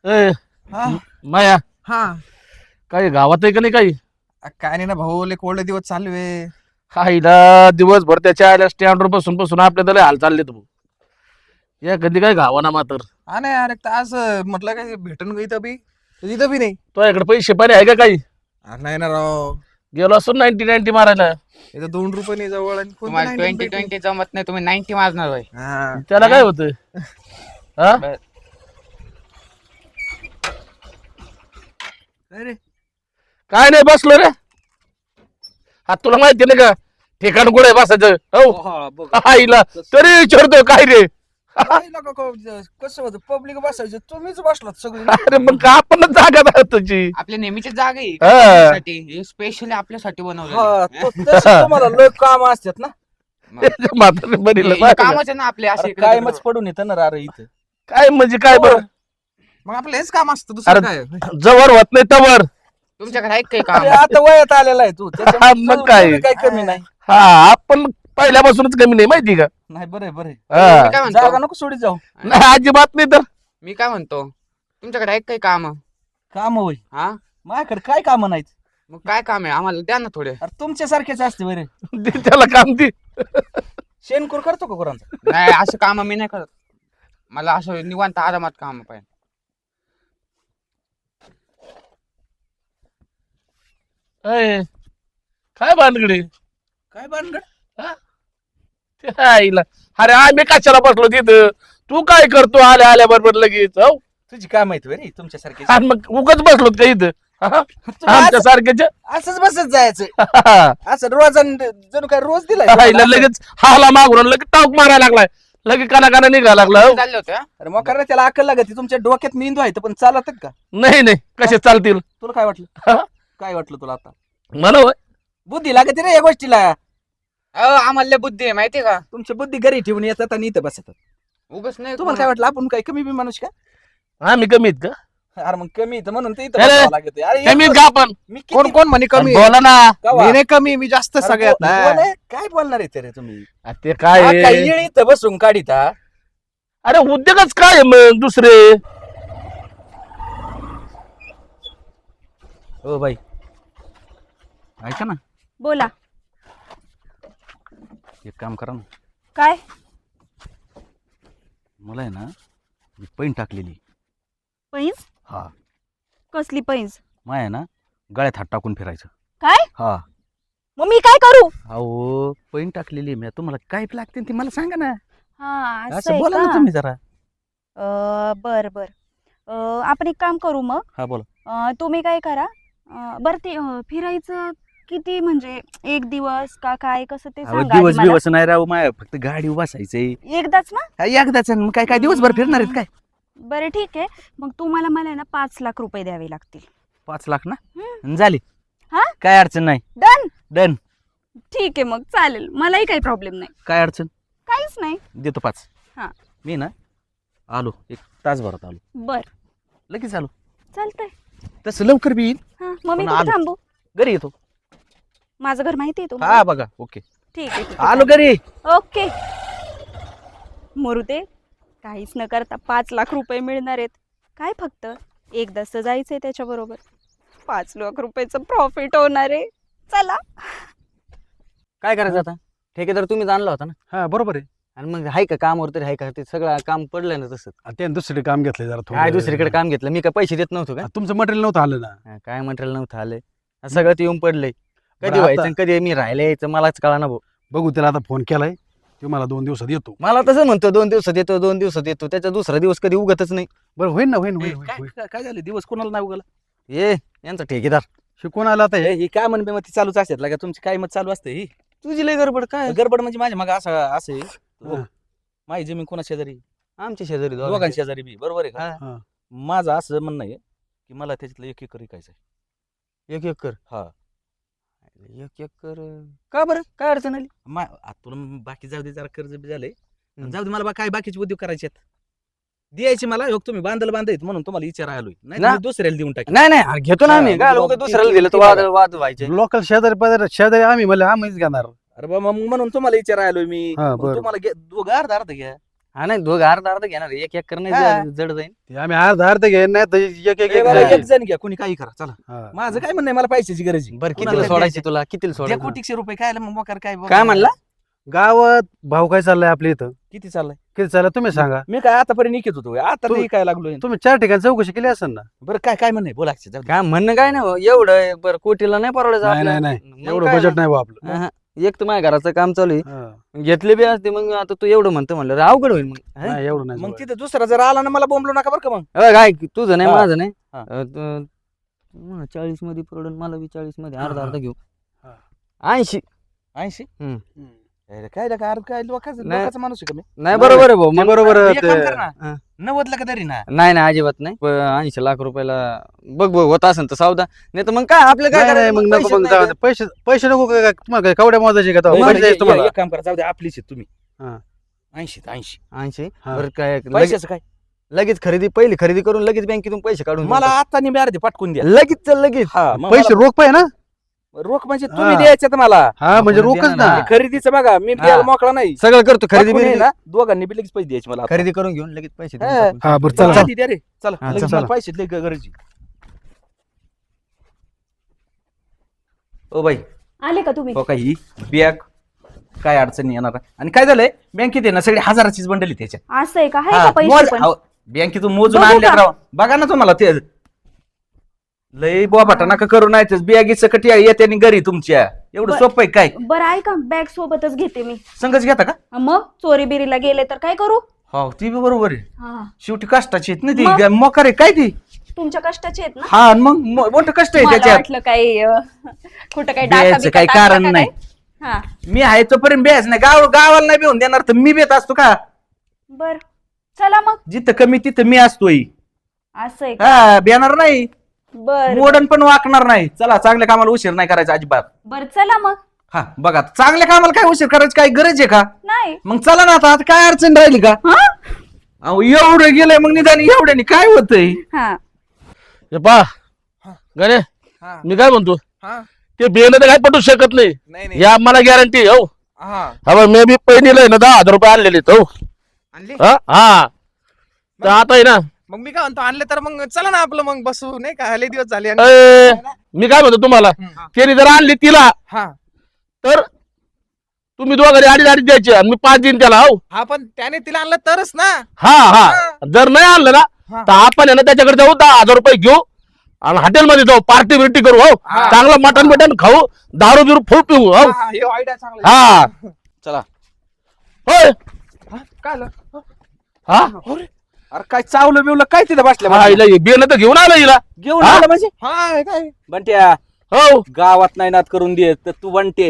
ए, हा माया हा काही गावात आहे का नाही काही काय नाही ना भाऊ लय कोरडे दिवस चालू आहे. हायला दिवसभर त्याच्या आल्या स्टँडवर बसून बसून आपल्या त्याला हाल चालले तू या कधी काय गावाना मात्र हा नाही अरे तास म्हटलं काय भेटून गई इथं बी नाही. तो इकडे पैसे पाणी आहे का काही अरे नाही ना राव, गेलो असतो 90-90 मारायला इथं 2 रुपये नाही जवळ आणि कोणतं तुम्हाला 19 20 भेटेल? 20 जमत नाही, तुम्ही 90 मारणार होय. हा त्याला काय होतं हा बर. अरे काय नाही बसलो रे हा तुला माहिती नाही का ठिकाण कुठे बसायचं हो आईला तरी विचारतो काय रे कसं होतं पब्लिक बसायचं तुम्हीच बसलात सगळी. अरे मग का आपण जागा आहे तुझी आपल्या नेहमीची जागा आहे हा. आपल्यासाठी, स्पेशली आपल्यासाठी बनवलेली. तसं तुम्हाला लय काम असतात ना. म्हातारे बनीला हे माहिती कामच आहे ना आपले असे इकडे कायमच तिकडे. पडून येतं ना अरे इथं. काय म्हणजे काय बरं मग आपलं हेच काम असतं दुसरं काय. जवळ होत नाही तवर तुमच्याकडे आहे काही काम? अरे आता वयात आलेला आहे तू त्याच्यामुळे मग काय? तुम्ही काही कमी नाही. हा आपण पहिल्यापासूनच कमी नाही माहिती का नाही बरं बरं हा. मी काय जागा म्हणतो नको सोडीत जाऊ. नाही अजिबात नाही तर मी काय म्हणतो तुमच्याकडे आहे काही काम? काम होय हा माझ्याकडे काय काम नाहीत. मग काय काम आहे आम्हाला द्या ना थोडे. अरे तुमच्यासारखेच असते बरे. दे त्याला काम दे शेणखोर करतो का गुरांचा? नाही असं काम मी नाही करत, मला असं निवांत आरामात काम पाहिजे. अय, काय भानगडी काय भानगड? ते आईला अरे आम्ही कशाला बसलो तिथं तू काय करतो आल्या आल्या बरोबर लगेच हो तुझी काय माहिती बरे तुमच्यासारखे. आणि मग उगाच बसलो का इथं आमच्या सारख्याच असंच बसत जायचं असं रोज जणू काय रोज दिलाय. लगेच हाला मागून लगेच टाक मारायला लागलाय लगेच काना निघायला लागला हो. चालले होते हा? अरे मग कारण त्याला अक्कल लागत तुमच्या डोक्यात मेंदू आहे पण चालत का? नाही नाही कसे चालतील तुला काय वाटलं? हा? काय वाटलं तुला आता? मला होय. बुद्धी लागते रे या गोष्टीला. अहो, आम्हाला लय बुद्धी आहे माहितीये का? तुमची बुद्धी घरी ठेवून येतात आणि इथं बसतात. उगच नाही तुम्हाला काय वाटलं आपण काय कमी बी माणूस का? आम्ही कमीत का अरे मग कमी इथं म्हणून ते इथं अरे, बसावं लागत. अरे कमीत का आपण मी किती- कोण कोण म्हणे कमी आहे? बोला ना कवा? मी नाही कमी, मी जास्त अरे सगळ्यात बोल आहे, काय बोलणार आहे रे तुम्ही? ते काय हा, आहे? काय येळी इथं बसून काढिता. अरे उद्योगच काय आहे मग दुसरे हो बाई ऐका ना, बोला. एक काम करा ना. काय? मला आहे ना मी पैन टाकलेली. पैंज? हा कसली पैंज? माय आहे ना गळ्यात हात टाकून फिरायचं. काय? हा मग मी काय करू? अहो पैन टाकलेली मी. तुम्हाला काय लागते ती मला सांगा ना. हा असं असं आहे बोला ना का? तुम्ही जरा. बर बर. आपण एक काम करू मग. हा बोला. तुम्ही काय करा, बर ते फिरायचं किती म्हणजे एक दिवस का काय कसं ते अहो, सांगा आधी दिवस मला. दिवस नाही राहू माय, फक्त गाडी बसायचंय. एकदाच ना? एकदाच मग काय काय दिवसभर फिरणार आहेत काय? बरं ठीक आहे. मग तुम्हाला मला ना 5 लाख रुपये द्यावे लागतील. 5 लाख ना हम्म. झाली. हा? काय अडचण नाही. डन. डन. ठीक आहे मग चालेल, मलाही काही प्रॉब्लेम नाही. काय अडचण? काहीच नाही. देतो 5. हा. मी ना आलो 1 तासभरात आलो. बर लगेच आलो. चालतंय. तसं लवकर बी येईल. हा मग मी पण कुठे आलो. थांबू? घरी येतो. माझं घर माहिती आहे तुम्हाला? हा बघा. ओके ठीक आहे, ठीक आहे आलो घरी. ओके. मरुदे, काहीच न करता 5 लाख रुपये मिळणार आहेत. काय फक्त एकदाच तर जायचंय त्याच्याबरोबर. 5 लाख रुपयाचं प्रॉफिट होणार आहे. चला. काय करायचं आता? ठेकेदार तुम्हीच आणला होता ना? हा बरोबर आहे. आणि मग हाय का कामावर तरी हाय का? ते सगळं काम पडलंय ना तसं. त्याने दुसरीकडे काम घेतलंय जरा थोडं. काय दुसरीकडे काम घेतलं? मी काय पैसे देत नव्हतो का? तुमचं मटेरियल नव्हतं आलं ना. हा, काय मटेरियल नव्हतं आलंय. सगळं ते येऊन पडलंय. बरं, कधी व्हायचं आता- आणि कधी मी राहिलं यायचं मलाच कळा ना भाऊ. बघू त्याला आता फोन केलाय, तो मला 2 दिवसात येतो. मला तसं म्हणतो 2 दिवसात येतो 2 दिवसात येतो, त्याचा दुसरा दिवस कधी उगतच नाही. बरं होईल ना, होईल होईल काय होईल. काय- काय झालं? दिवस कोणाला नाही उगला? ये यांचा ठेकेदार. शिकून आला आता हे. ही काय म्हणते मग ती चालूच असतात लागा तुमची काय मत चालू असते ही तुझी लय गडबड काय? गडबड म्हणजे माझ्या मग असं असं आहे. हा. माझी जमीन कोणा शेजारी? आमच्या शेजारी दोघांच्या शेजारी बी बरोबर आहे का? हा. हा. माझं असं म्हणणं आहे की मला त्याच्यातलं 1 एकर विकायचं आहे. 1 एकर. हा. 1 एकर का बरं? काय अडचण आली? आता तुला बाकी जाऊ दे, जरा कर्ज बी झालंय. जाऊ दे, मला बा काय बाकीचे उद्योग करायचे आहेत. द्यायचे मला योग तुम्ही बांधायत म्हणून तुम्हाला विचार आलोय. नाही तर ना. मी दुसऱ्याला देऊन टाकेन. नाही नाही अरे घेतो ना हा, आम्ही. मग काय तुला लोक दुसऱ्याला ती- दिलं तर ती वाद बघा. वाद व्हायचे. लोकल शेजारी आम्ही म्हणलं आम्हीच घेणार. अरे बा मग म्हणून तुम्हाला विचार आलोय मी. हा, मग बरं. तुम्हाला दोघं अर्धा अर्ध घ्या. हा नाही दोघं अर्धा अर्धा घेणार एक एक हा. करणार जड जाईल. ते आम्ही अर्धा अर्ध घेईन नाही तर एक एक ए बाबा, एक एक जण घ्या कोणी काही करा चला हा. माझं काय म्हणणं आहे, मला पैशाची गरज आहे. बरं कुणाला कितीला काय सोडायची द्यायचं? तुला कितीला द्या सोडायचं कोटीचे रुपये काय मग मोकार काय बघा. काय म्हणला गावात भाव काय चाललाय आपल्या इथं किती चाललंय किती चाललाय तुम्ही सांगा मी काय आतापर्यंत निघत होतो आता तू- ते काय लागलोय. तुम्ही 4 ठिकाणी चौकशी केली असेल ना. बरं काय म्हणणं आहे, बोलायचं जाऊ दे. काय म्हणणं काय नाही हो, एवढं आहे, बरं कोटीला नाही परवडायचं नाही आपल्याला. नाही मग नाही एवढं काय बजेट नाही बा आपलं. ना. हा, हा. एक तर माझ्या घराचं काम चालू आहे हा. घेतले बी असते मग आता तू एवढं म्हणतो म्हणलं रे, अवघड होईल मग हा? नाही एवढं नाही मग जवळ. तिथे दुसरा जर आला ना मला बोंबलो नका बरं का मग. काय तुझं नाही हा. माझं नाही हा. 40 मध्ये पडून मला बी 40 मध्ये अर्धा हा. अर्धा घेऊ हा. 80 80 हम्म. काय अर्ध काय लोकांचा नाही. लोकांचा माणूस आहे का मी. नाही बरोबर आहे भाऊ ते मग बरोबर एक काम कर हा. ना 90 ला का तरी ना. नाही नाही अजिबात नाही 80 लाख रुपयाला बघ होत असेल तर सावधा नाही तर मग काय आपलं काय नाही नाही करायचं? मग नको पैसेच मग नाही जाऊ तर. दे. पैसे पैसे नको काय तुम्हाला काय कवड्या मोजायचे का तेव्हा? बरं, पैसे द्यायचे तुम्हाला एक काम करा जाऊ दे आपलीच आहे तुम्ही. हा. 80 80 हा. बरं काय लगेच पैशाचं काय लगेच पहिली खरेदी करून लगेच बँकेतून पैसे काढून मला देतो. आता निम्मे अर्धे पाठवून द्या. लगेच चल लगेच हा मग पैसे रोख पाहिजे ना. मला- रोख म्हणजे तुम्ही हा. द्यायचे मला. हा म्हणजे आपण रोखच देणार ना. ना. हे खरेदीचं बघा मी हा. द्यायला मोकळा नाही. सगळं करतो खरेदी पाठवून ये बिरेदी. ना दोघांनी बी लगेच पैसे द्यायचे मला आता. खरेदी करून घेऊन लगेच पैसे देऊन हा. टाकून. हा बरं चला चला आधी द्या रे चला हा, लगेच चला. मला पैसे लय गरज ओ बाई आले का तुम्ही हो काही बॅग काय अडचणी येणार आणि काय झालंय बँकेत आहे ना सगळी हजाराचीच बंडल आहे त्याच्या. असं आहे का आहे हा, का पैसे मोज- पण अहो, बँकेतून मोजून बघू आणले का? राव बघा ना तुम्हाला ते लय बोबाटा नका करू नाही बॅगी सकट येते आणि घरी तुमच्या एवढं बर- सोपं आहे काय बरं ऐका बॅग सोबतच घेते मी संगच घेता का मग चोरी बिरीला गेले तर काय करू हो ती बी बरोबर आहे हा शेवटी कष्टाची आहेत ना मग? ती मोकार आहे काय ती तुमच्या कष्टाचे आहेत ना हा आणि मग मोठं कष्ट आहे मला त्याच्यात वाटलं काही कुठं काही द्यायचं डाका काही बिका कारण टाकला का नाही. काय? हा मी आहे तोपर्यंत बेस नाही गावाला नाही बेहून देणार तर मी बेत असतो का बर चला मग जिथं कमी तिथं मी असतोय असं आहे का हा बेणार नाही बर मोडन पण वाकणार नाही चला चांगल्या कामाला उशीर नाही करायचा अजिबात बर चला मग हा बघा चांगल्या कामाला काय उशीर करायची काय गरज आहे का नाही मग चला ना आता काय अडचण राहिली का हा अहो एवढं गेलंय मग निदान एवढ्याने काय होतंय हा हे पा गणे मी काय म्हणतो ते बेन तर काय पटू शकत नाही या मला गॅरंटी हो हा मी बी पहिलीला ना 10,000 रुपये आणलेले हो आणले हा हा. तर आता आहे ना मग मी काय म्हणतो आणले तर मग चला ना आपलं मग बसू नाही का लय दिवस झाले आणि- ए, मी काय म्हणतो तुम्हाला हम्म. त्याने जर आणली तिला हा तर तुम्ही दोघांनी अडीच द्यायचे आणि मी 5 देईन त्याला हो हा पण त्याने तिला आणलं तरच ना हा हा जर नाही आणलं ना हा. तर आपण आहे ना त्याच्याकडे जाऊ 10,000 रुपये घेऊ आणि हॉटेलमध्ये जाऊ पार्टी बिर्टी करू हो हा. चांगलं मटन बिटन खाऊ दारू बिरू फुल पिऊ हो हा, हे आयडिया चांगला हा चला होय काय झालं? हा अरे काय चावलं बिवलं काय तिथं हा, बसल्या हिला हे बियाणं तर घेऊन आलं हिला घेऊन हा? आलं म्हणजे हा हे काय बंट्या हो गावात नाही नाद करून देत तर तू बंटे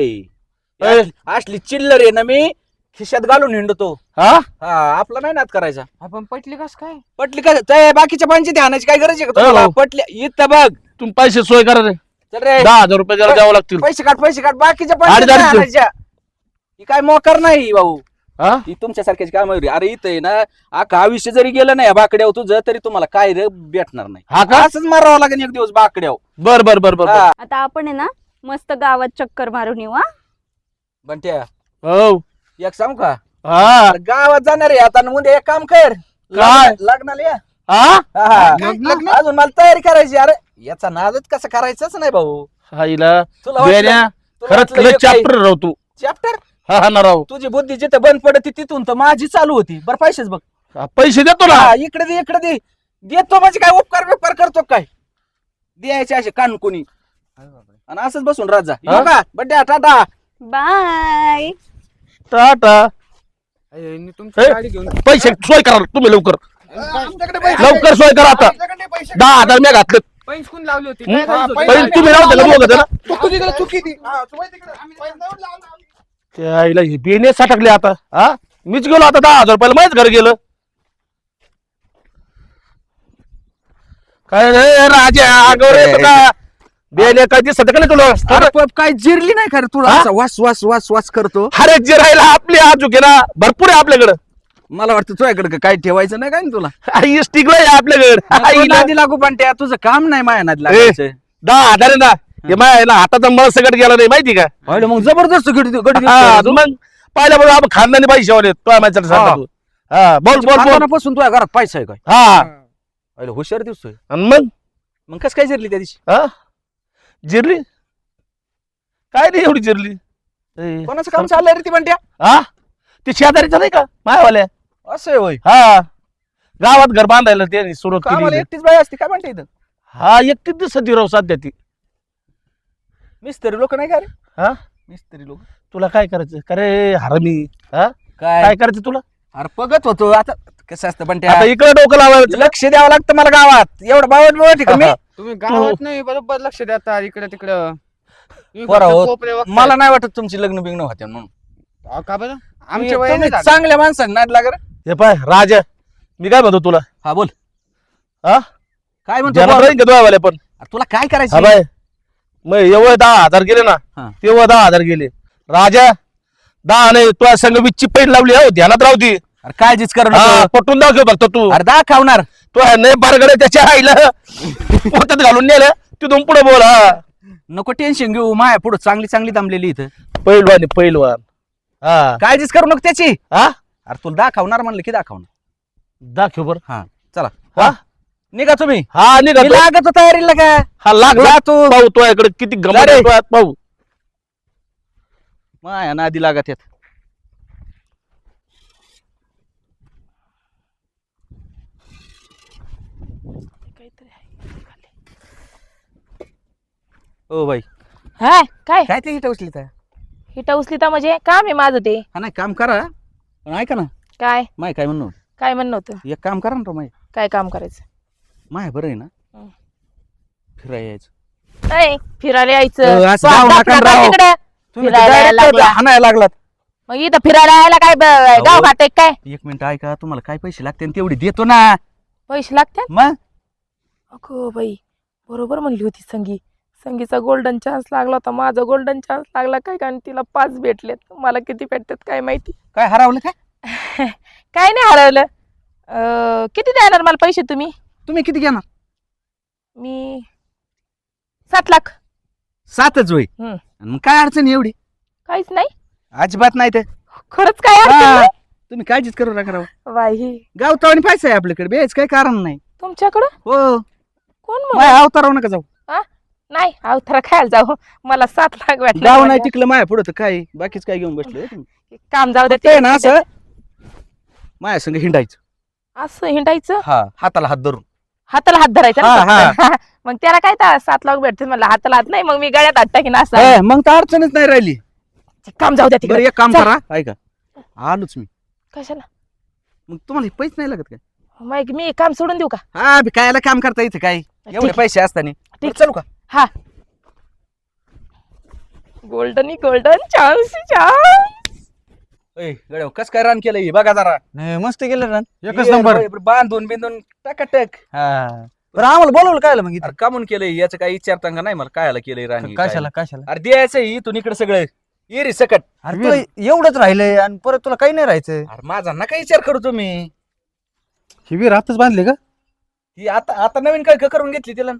ए. असली चिल्लर आहे ना मी खिशात घालून हिंडतो हा हा आपला नाही नाद करायचा आपण पटली कस काय पटली का ते बाकीच्या पंचायती आणायची काय गरज आहे का हो. तुम्हाला पटली इथं बघ तुम्ही पैसे सोय करा रे चल रे 10,000 रुपये त्याला द्यावं लागतील पैसे काढ बाकीच्या अडीच पंचायती अडीच. आणायच्या ही काय मोकर नाही भाऊ हा ही तुमच्यासारख्याची काम आहे अरे इथं आहे ना अख्खं आयुष्य जरी गेलं नाही बाकड्यावर तुझं तरी तुम्हाला काय रे भेटणार नाही हा का असंच मारावं लागेल एक दिवस बाकड्यावर बर बर बर बर हा. आता आपण आहे ना मस्त गावात चक्कर मारून येऊ हा बंट्या हो एक सांगू का हा अरे गावात जाणार आहे आता उद्या एक काम कर काय? लग्नाला या हा हा, हा. लग्न? अजून मला तयारी करायची अरे याचा नादच कसं करायचंच नाही भाऊ हा, हिला तुला बेण्या खरंच खरंच चॅप्टर राहू तू चॅप्टर हा हा ना राहू तुझी बुद्धी जिथं बंद पडते तिथून तर माझी चालू होती बरं पैसेच बघ हा, पैसे देतो ना हा, इकडे दे देतो म्हणजे काय उपकार करतो काय द्यायचे असे कानकुनी आणि असंच बसून राजा हा? का बड्या टाटा बाय टाटा तुमची ए, गाडी घेऊन पैसे सोय करा तुम्ही लवकर आमच्याकडे पैसे लवकर सोय करा आता आमच्याकडे पैसे 10,000 मी घातले पैसे कोण लावली होती हं? काय करायचं होतं? पैसे तुम्ही नव्हते का दोघं जण? तू तिकडे चुकी ती हा, तू वय तिकडे. आम्ही पैसे नाही लावले. त्या आईला हे बेने सटकले आता हा मीच गेलो आता 10,000 रुपयाला माहित घर गेलं काय रे राजा आगावर येतो का बेने काय दिसत का नाही तुला अरे पण काय जिरली नाही खरं तुला हा? असा वास वास करतो अरे जे राहिला आपली आजूक आहे ना भरपूर आहे आपल्याकडं मला वाटतं तुझ्याकडे काय ठेवायचं नाही काय ना तुला आई स्टिकला आहे आपल्याकडं आईला. नादी लागू पण त्या तुझं काम नाही माया नादी लागायचं 10,000 आहे ना हे माय ना हाताचा मळ सगळं गेला नाही माहिती का पाहिलं मग जबरदस्त गडी हा, मग पाहिल्याबरोबर आपण खानदानी पैसे वाले तो माहिती हा. हा बोल बोल बोल पासून तुझ्या घरात पैसा आहे काय हा अरे हुशार दिसतोय आणि मग मग कस काय जिरली त्या दिवशी हा जिरली काय नाही एवढी जिरली ए, कोणाचं काम चाललंय रे ती म्हणत्या हा ती शेजारीचं नाही का मायावाल्या असं आहे होय हा गावात घर बांधायला त्यांनी सुरुवात कामाला केली एकटीच बाई असते काय म्हणते इथं हा एकटीच दिसत राव सध्या ती मिस्त्री लोक नाही का रे हा मिस्त्री लोक तुला काय करायचं का रे हरमी हा काय काय करायचं तुला अरे बघत होतो आता कसं असतं पण आता इकडे डोकं लावायचं लक्ष द्यावं लागतं मला गावात एवढं बावट का मी तुम्ही गावात नाही बरोबर लक्ष देता इकडे तिकडं तुम्ही बरं फक्त हो. कोपरे बघताय. मला नाही वाटत तुमची लग्न बिग्न होत्या म्हणून अहो, का बरं आमच्या वयाने तुम्ही झालं. चांगल्या माणसांना नाद लाग हे पाय राजा मी काय म्हणतो तुला हा बोल हा काय म्हणतो ध्यानात बोल. राहील का तुझ्यावाल्या पण अरे तुला काय हा करायचं बाय मग एवढे 10,000 गेले ना हा. तेव्हा 10,000 गेले राजा 10 नाही तुझ्या संघ वीसची पैठ लावली हो ध्यानात राहू ती अरे काळजीच करू हा, नको. पटून दाखव फक्त तू अरे दाखवणार तू नाही बारगडे त्याच्या आईला पोत्यात घालून नेलं तिथून पुढे बोल हा नको टेन्शन घेऊ माया पुढे चांगली चांगली दमलेली इथं पैलवान पैलवान हा काळजीच करू नको त्याची हा अरे तुला दाखवणार म्हणलं की दाखवणार दाखव बर हा चला हा निघा तुम्ही हा निघा मी तू. लागत होतो तयारीला का हा लागला जा तू पाहू तो इकडे किती जा गमत रे. पाहू माया नादी लागत येत ओ बाई हा काय काय ते हिट उचली तर हिटा उचली तर म्हणजे काम आहे माझं ते हा नाही काम करा पण ऐका ना काय माय काय म्हणू काय म्हणणं होतं एक काम करा ना तो माय काय काम करायचं माय बरं आहे ना हं. फिरायला यायचं नाही फिरायला अ, यायचं असं तू जाऊ आता नका फिरायला राव. तिकडे तुम्ही फिरायला direct लागला. हाणायला लागलात मग इथं फिरायला यायला काय गाव अहो. खाते काय एक मिनिट ऐका तुम्हाला काय पैसे लागते आणि तेवढी देतो ना पैसे लागतात मग अगो बाई बरोबर म्हणली होती संगीचा गोल्डन चान्स लागला होता माझा गोल्डन चान्स लागला काय कारण तिला 5 भेटलेत मला किती भेटतात काय माहिती काय हरवलं काय काय नाही हरवलं किती देणार मला पैसे तुम्ही तुम्ही किती घेणार मी 7 लाख 7च होय हं. आणि मग काय अडचण आहे एवढी काहीच नाही अजिबात नाही तर खरंच काय अडचण हा. नाही? तुम्ही काळजीच करू नका राव बाई गावतावणी पैसा आहे आपल्याकडे बेच काय कारण नाही तुमच्याकडं हो कोण म्हणून माय अवताराव नका जाऊ नाही अवतारा खायला जाऊ मला 7 लाख गाव भेटले नाही टिकलं माया पुढं तर काय बाकीच काय घेऊन बसलो काम जाऊ दे ते ना असं माया संग हिंडायचं असं हिंडायचं हा हाताला हात धरून हाताला हात धरायचा हा, ना फक्त. मग त्याला काय 7 लाख भेटते मला हाताला हात नाही मग मी गळ्यात हात टाकीन असं हे, मग तर अडचणच नाही राहिली काम जाऊ द्या बरं तिकडे एक काम चल. करा ऐका आलोच मी कशाला मग तुम्हाला हे पैसे नाही लागत काय मग मी काम सोडून देऊ का हा बी कायला काम करता इथे काय एवढे ठीक. पैसे असताना ठीक. बरं, चलू का हा गोल्डन चान्स गड्या कस काय रान केलं हे बघा जरा नाही, मस्त केलं ना एकच ये, नंबर बरं, बांधून बिंदून टकाटक हा बरं आम्हाला बोलवलं काय मग इथं अरे कामून केलंय याचं काय विचारता का नाही मला कायला केलंय राणी कशाला कशाला अरे द्यायचं इथून इकडे सगळं ये रे सकट अरे तुला एवढंच राहिलंय आणि परत तुला काही नाही राहायचं अरे माझा नका विचार करू तुम्ही ही विहीर आताच बांधली का ती आता आता नवीन काय करून घेतली तिला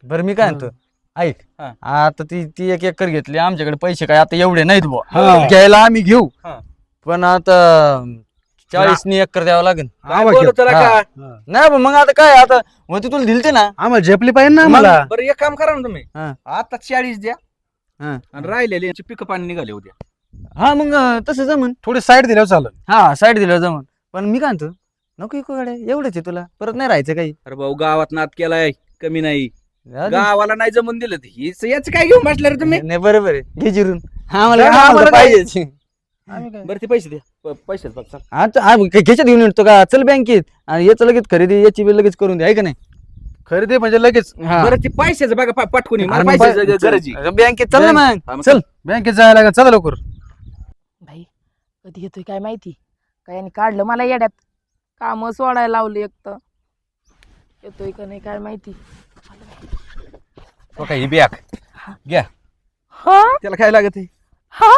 बरं मी काय म्हणतो ऐक हा. आता ती 1 एकर घेतली आमच्याकडे पैसे काय आता एवढे नाहीत बुवा हा. घ्यायला आम्ही घेऊ हा. पण आता 40 एकर द्यावं लागेल काय आवा बोलतो हा. का नाही बा, मग आता काय आता मग ती तुला दिलते ना आम्हाला झेपली पाहिजे ना आम्हाला बरं एक काम करा ना तुम्ही हा. आता 40 द्या हा. आणि राहिलेले यांचे पिकं पाणी निघाले उद्या हा मग तसं जमन थोडी साईड दिल्यावर चालेल हा साईड दिलं जमन पण मी काय म्हणतो नको इको गाड्या एवढंच आहे तुला परत नाही राहायचं काही अरे भाऊ गावात नाद केलाय कमी नाही जाऊ दे. गावाला नाही जमून दिलं हीच याच काय घेऊन बसल्या रे तुम्ही नाही बरोबर आहे घे जिरून आम्हाला हा, आम्हाला आम्हाला पाहिजे बरं ते पैसे द्या पैसे बघ चल. आता घ्यायच्यात घेऊन येतो का चल बँकेत आणि याचं लगेच खरेदी याची बी लगेच करून दे आहे का नाही खरेदी म्हणजे लगेच बरं ते पैशाचं बघा पटकून ये. मला अरे मग पैशाचं गरज आहे. बँकेत चल ना हा, मग मग चल बँकेत जायला लागेल चला लवकर भाई कधी येतोय काय माहिती काय यांनी काढलं मला येड्यात काम सोडायला लावले एक तर येतोय का नाही काय माहिती हो का, ही बॅग घ्या हा त्याला काय लागत आहे हा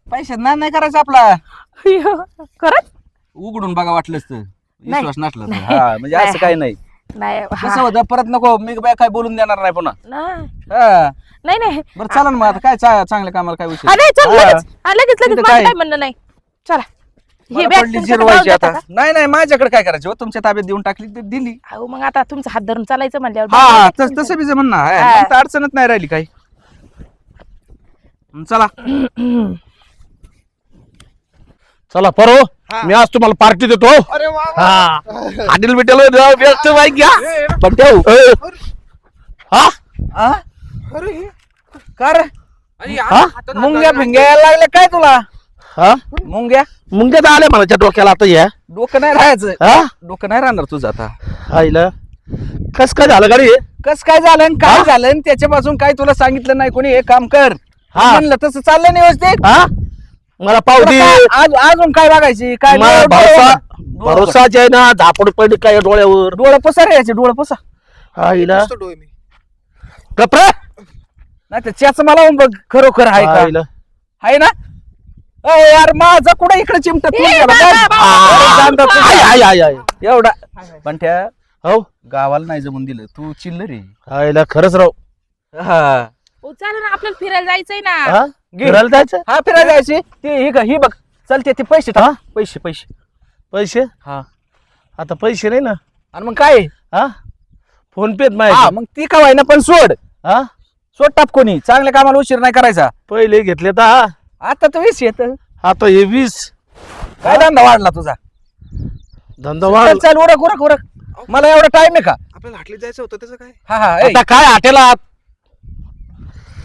पैशात नाही करायचं आपला अय्यो, खरंच उघडून बघा वाटलंच तर नाही. विश्वास नसला तर. हा म्हणजे असं काही नाही नाही कसं हा, होतं परत नको मी बाय काय बोलून देणार नाही पुन्हा नाही हा. नाही बरं चालेल मग आता काय चांगल्या कामाला काय विषय हा, नाही चल हा. लगेच हा, लगेच तिथं माझं काय? काय म्हणणं नाही चला हे मला बॅग पडली तुमच्या जिरवायची ताब्यात आता देता का? नाही नाही माझ्याकडे काय करायचं हो, तुमच्या ताब्यात देऊन टाकली तर दिली. अहो मग आता तुमचा हात धरून चालायचं म्हणल्यावर हा बाबा तस- तसं बी जमन ना हा. मग तर अडचणच नाही राहिली काही. चला चला परो मी आज तुम्हाला पार्टी देतो अरे वा वा. हा हॉटेल बिटेल बेस्ट बाईक घ्या पण ठेव हा आ? अरे हे. का रे आणि हा? हातात मुंग्या हात फिंग्या यायला लागल्या काय तुला हा मुंग्या मुंग्या तर आल्या मला डोक्याला आता या डोकं नाही राहायचं हा डोकं नाही राहणार तुझं आता. आईला कस काय झालं गाडी कस काय झालं आणि काय झालं आणि त्याच्यापासून काय तुला सांगितलं नाही कोणी हे काम कर हा. म्हणलं तसं चाललं नाही व्यवस्थित. हा मला पावती तुला काय- अजून काय बघायची काय मला भरोसा भरोसाच आहे ना झापड पडली काय डोळ्यावर डोळे पसा रे याचे डोळे पसा आईला नुसतं डोळे मी. कपडा नाही तर त्याच मला बघ खरोखर आहे का आईला आहे ना अय यार माझा कुठे इकडे चिमट एवढा पण त्या हो गावाला नाही जमून दिलं तू चिल्लर रे. आईला खरंच राव हा हो चालेल ना आपल्याला फिरायला जायचंय ना हा फिरायला जायचं हा फिरायला जायची ती ही बघ चलते ते पैसे हा? टाक पैसे पैसे पैसे हा आता पैसे नाही ना आणि मग काय हा फोन पेत हा माहिती मग ती का ना पण सोड हा सोड टाप कोणी चांगल्या कामाला उशीर नाही करायचा. पहिले घेतले तर हा आता तर 20 येत आता हे 20 काय धंदा वाढला तुझा. धंदा चल वाढ चल उरक उरक उरक मला एवढा टाइम आहे का. आपल्याला हाटलीत जायचं होतं त्याचं काय? हा हा ऐ, आता काय हॉटेलात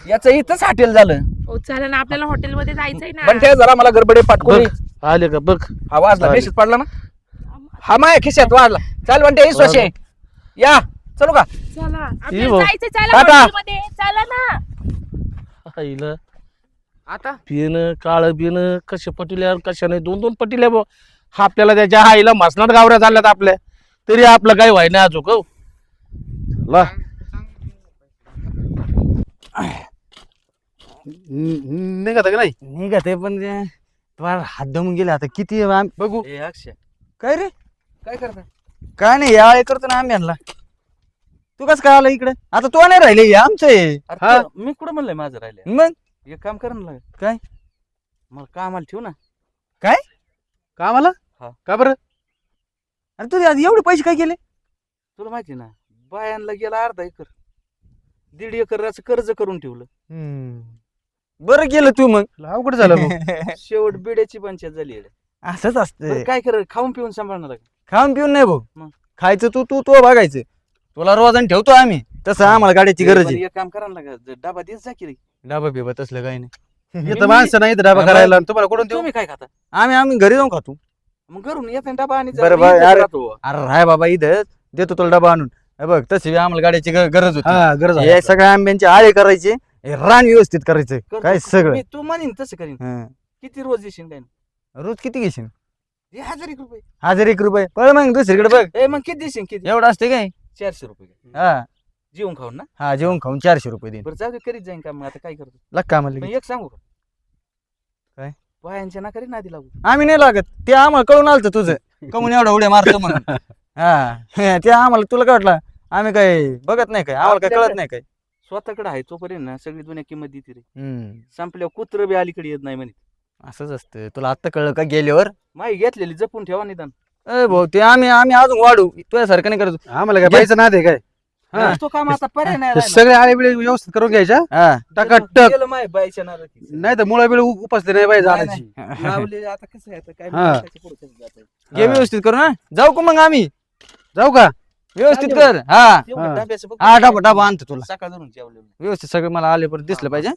याचं इथंच हॉटेल झालं हो चालेल ना आपल्याला हॉटेलमध्ये जायचंय ना पण ते जरा मला गडबडे पाठकोली बघ आले का बघ हा वाजला चालेल. मेसेज पडला ना हा माया खिशात वाढला चाल म्हणते स्वशे या चलू का चला ये आपल्याला भाऊ. जायचंय चला टाटा. हॉटेलमध्ये चला ना आईला आता पिन काळ बिन कशा पटिल्या कशा नाही 2-2 पटिल्या बुवा. हा आपल्याला त्याच्या आईला मसनात गावऱ्या झाल्यात आपल्या तरी आपलं काही व्हाय नाही अजून हो ला निघत का नाही निघत आहे पण ते तुम्हाला हात दमून गेले आता किती आम- बघू ए अक्षय काय रे काय करता काय नाही यावेळी करतो ना आम्ही आणला तू कस काय आला इकडे आता तू नाही राहिले आमचं आहे अरे मी कुठं म्हणलंय माझं राहिले मग एक काम कर ना काय? मला कामाला ठेव ना. कामाला हा. का बरं अरे तू आज एवढे पैसे काय केले तुला माहिती ना बायांना गेला अर्धा एकर 1.5 एकराचं कर्ज करून ठेवलं. बरं केलं तू मग अवघड झालं मग. शेवट बिड्याची पंचायत झाली आहे. असंच असतं बरं काय कर खाऊन पिऊन सांभाळणार आहे. खाऊन पिऊन नाही भाऊ मग? खायचं तू तू तो बघायचं तुला रोजाने ठेवतो आम्ही तसं आम्हाला गाड्याची गरज बरं, आहे एक काम करा ना डबा देत जा की रे. डाबा बिबा तसलं काही नाही इथं माणसं नाही इथं डबा करायला आणि तुम्हाला कुठून देऊ तुम्ही काय खाता आम्ही घरी जाऊन खातो मग घरून येत डबा आणि बरं, बरं, अरे. अरे राय बाबा इथं देतो तुला डबा आणून हे बघ तशी आम्हाला गाड्याची गरज होती हा गरज आहे हे सगळ्या आंब्यांचे आळे करायचे हे रान व्यवस्थित करायचं काय सगळं तू म्हणीन तसं करीन हं. किती रोज येशील काय रोज किती घेशील हे 1000 रुपये 1001 रुपये पळ मग दुसरीकडे बघ ए मग किती देशील किती एवढं असते काय 400 रुपये हा जेवून खाऊन ना. हा जेवण खाऊन 400 रुपये देईन बरं जाऊ दे करीत जाईन का मग आता काय करतो. लग का म्हणलं पण की? एक सांगू का काय? बायांच्या ना करी नादी लागू. आम्ही नाही लागत ते आम्हाला कळून आलतं तुझं कमून एवढा उड्या मारतो म्हणून हा ते आम्हाला तुला काय वाटलं आम्ही काय बघत नाही काय आम्हाला काय कळत नाही काय स्वतःकडे आहे तोपर्यंत ना सगळी दुनिया किंमत देते रे. हम्म संपल्यावर कुत्र बी अलीकडे येत नाही म्हणे. असंच असतं तुला आत्ता कळलं का गेल्यावर माही घेतलेली जपून ठेवा निदान. ए भाऊ ते आम्ही आम्ही अजून वाढू तुझ्यासारखं नाही करत आम्हाला काय पाहिजे ना ते काय हा. तो काम आता पर्याय नाही ते राहिला. सगळे आळे बिळे व्यवस्थित करून घ्यायच्या हा टकाटक गेलं माय बाईच्या नादात. नाही तर मुळा बिळ उपसले नाही पाहिजे नाही, झाडाची लावले आता कसं आहे आता काय हा. त्याच्या पुढं कसं जातंय. घे व्यवस्थित करू ना जाऊ का मग आम्ही जाऊ का व्यवस्थित कर हा तेवढं हा. डब्याचं बघ. हा डबा आणतो तुला सकाळ धरून जेवलेलं. व्यवस्थित सगळं मला आले पण दिसलं पाहिजे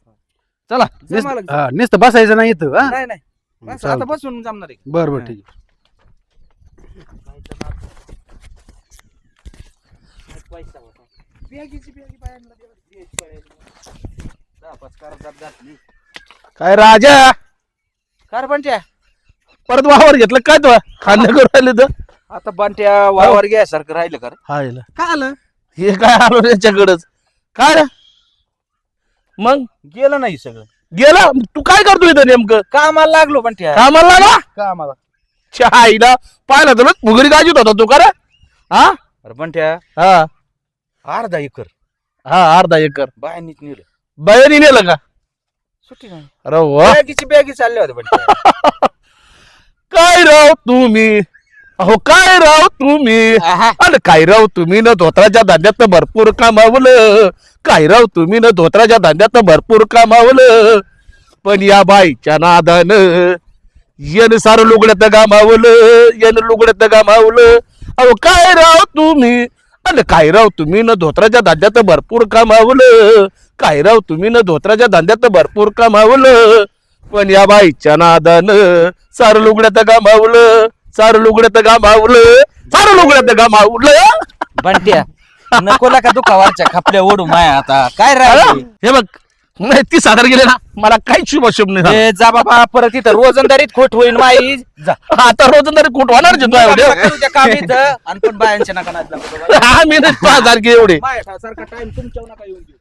चला जमायला हा, नुसतं बसायचं नाही इथं हा नाही नाही बस आता बसून जमणार आहे. बरं बरं ठीक आहे पैसा होता. बॅगीची बॅगी बायांना द्यावं. द्यायची बायांना. 10-5 कर्जात घातली. काय राजा कार बंट्या परत वावर घेतलं काय तो खाल्लं करून राहिले तर आता बंट्या वावर घ्यासारखं राहिलं का रे? हायला काय आलं हे काय आलो त्याच्याकडच काय रे मग गेलं नाही सगळं. गेला तू काय करतो इथं नेमकं कामाला लागलो बंट्या कामाला लागा कामाला. आईला पाहिलं तर फुगरी गाजीत होता तू का रे हा अरे बंट्या हा अर्धा एकर हा अर्धा एकर बायांनीच नेलं. बयानी नेलं का सुट्टी नाही. अरे वा बॅगीची बॅगी चालल्या होत्या बंट्या. काय राव तुम्ही, अहो काय राव तुम्ही, अरे काय राव तुम्ही न धोत्राच्या धंद्यात भरपूर कमावलं, काय राव तुम्ही न धोत्राच्या धंद्यात भरपूर कमावलं, पण या बाईच्या नादानं येन सारं लुगड्यात गमावलं, येन लुगड्यात गमावलं. अहो काय राव तुम्ही, अरे काय राव तुम्ही न धोत्राच्या धंद्यात भरपूर कमावलं, काय राव तुम्ही न धोत्राच्या धंद्यात भरपूर कमावलं, पण या बाईच्या नादानं सारं लुगड्यात गमावलं, सारं लुगड्यात गमावलं, सारं लुगड्यात गमावलं. बंट्या नको का दुखावरच्या खपल्या ओढू माया आता काय राहिलं हे बघ, नाही 30,000 गेले ना, मला काहीच शुभ नाही झालं. ए, जा बाबा परत इथं रोजंदारीत खोट होईन माई जा आता रोजंदारी कुठं होणार जे तुझ्या एवढे? करू द्या काम इथं आणि पण बायांच्या नका नाद लागू. आम्ही नाही 5,000 एवढे. सारखा टाइम तुमच्या नका येऊन देऊ.